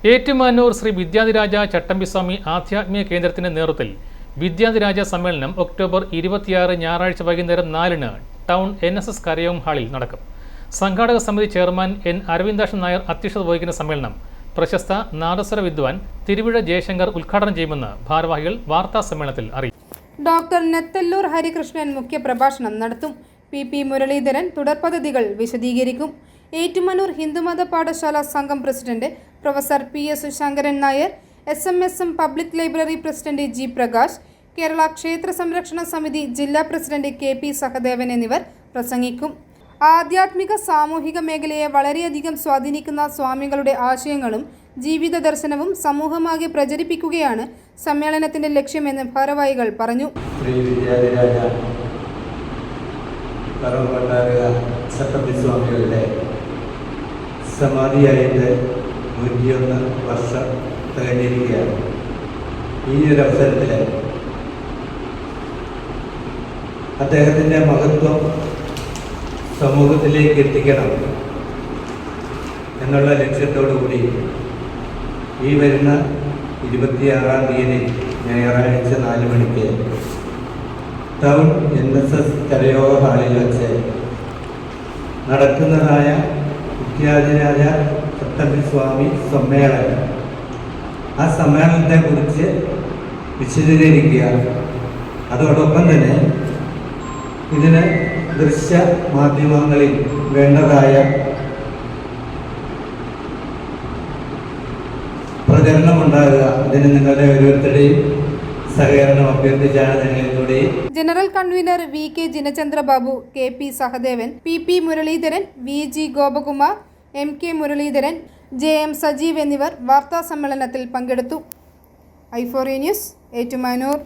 ഏറ്റുമാനൂർ ശ്രീ വിദ്യാധിരാജ ചട്ടമ്പിസ്വാമി ആധ്യാത്മിക കേന്ദ്രത്തിന്റെ നേതൃത്വത്തിൽ വിദ്യാധിരാജ സമ്മേളനം ഒക്ടോബർ 26 ഞായറാഴ്ച വൈകുന്നേരം 4-ന് ടൗൺ NSS കരയോഗം ഹാളിൽ നടക്കും. സംഘാടക സമിതി ചെയർമാൻ N. അരവിന്ദാക്ഷൻ നായർ അധ്യക്ഷത വഹിക്കുന്ന സമ്മേളനം പ്രശസ്ത നാദസ്വര വിദ്വാൻ തിരുവിഴ ജയശങ്കർ ഉദ്ഘാടനം ചെയ്യുമെന്ന് ഭാരവാഹികൾ വാർത്താ സമ്മേളനത്തിൽ അറിയിച്ചു. ഡോക്ടർ നെത്തല്ലൂർ ഹരികൃഷ്ണൻ മുഖ്യപ്രഭാഷണം നടത്തും. P. മുരളീധരൻ തുടർ പദ്ധതികൾ വിശദീകരിക്കും. ഏറ്റുമാനൂർ ഹിന്ദുമത പാഠശാല സംഘം president professor P.S. Sankaran Nair, SMSM public library president G. Prakash, Kerala ക്ഷേത്ര സംരക്ഷണ സമിതി ജില്ലാ പ്രസിഡന്റ് K.P. സഹദേവൻ എന്നിവർ പ്രസംഗിക്കും. ആധ്യാത്മിക സാമൂഹിക മേഖലയെ വളരെയധികം സ്വാധീനിക്കുന്ന സ്വാമികളുടെ ആശയങ്ങളും ജീവിത ദർശനവും സമൂഹമാകെ പ്രചരിപ്പിക്കുകയാണ് സമ്മേളനത്തിന്റെ ലക്ഷ്യമെന്ന് ഭാരവാഹികൾ പറഞ്ഞു. സമാധിയായിട്ട് 101 വർഷം തികഞ്ഞിരിക്കുകയാണ്. ഈ ഒരു അവസരത്തിൽ അദ്ദേഹത്തിൻ്റെ മഹത്വം സമൂഹത്തിലേക്ക് എത്തിക്കണം എന്നുള്ള ലക്ഷ്യത്തോടു കൂടി ഈ വരുന്ന 26-ാം തീയതി ഞായറാഴ്ച 4 മണിക്ക് ടൗൺ NSS കരയോഗ ഹാളിൽ വെച്ച് നടക്കുന്നതായ വിദ്യാധിരാജ ചട്ടമ്പിസ്വാമി സമ്മേളനം, ആ സമ്മേളനത്തെക്കുറിച്ച് വിശദീകരിക്കുക. അതോടൊപ്പം തന്നെ ഇതിന് ദൃശ്യ മാധ്യമങ്ങളിൽ വേണ്ടതായ പ്രചരണമുണ്ടാകുക. അതിന് നിങ്ങളുടെ ഓരോരുത്തരുടെയും സഹകരണം അഭ്യർത്ഥിച്ചാണ് ഞങ്ങളിലൂടെ. General convener V.K. Jinachandrababu, K.P. Sahadevan, P. Muraleedharan, V.G. Gopakumar, M.K. Muraleedharan, J.M. Sajeev എന്നിവർ വാർത്താ സമ്മേളനത്തിൽ പങ്കെടുത്തു. I4A news, Ettumanoor.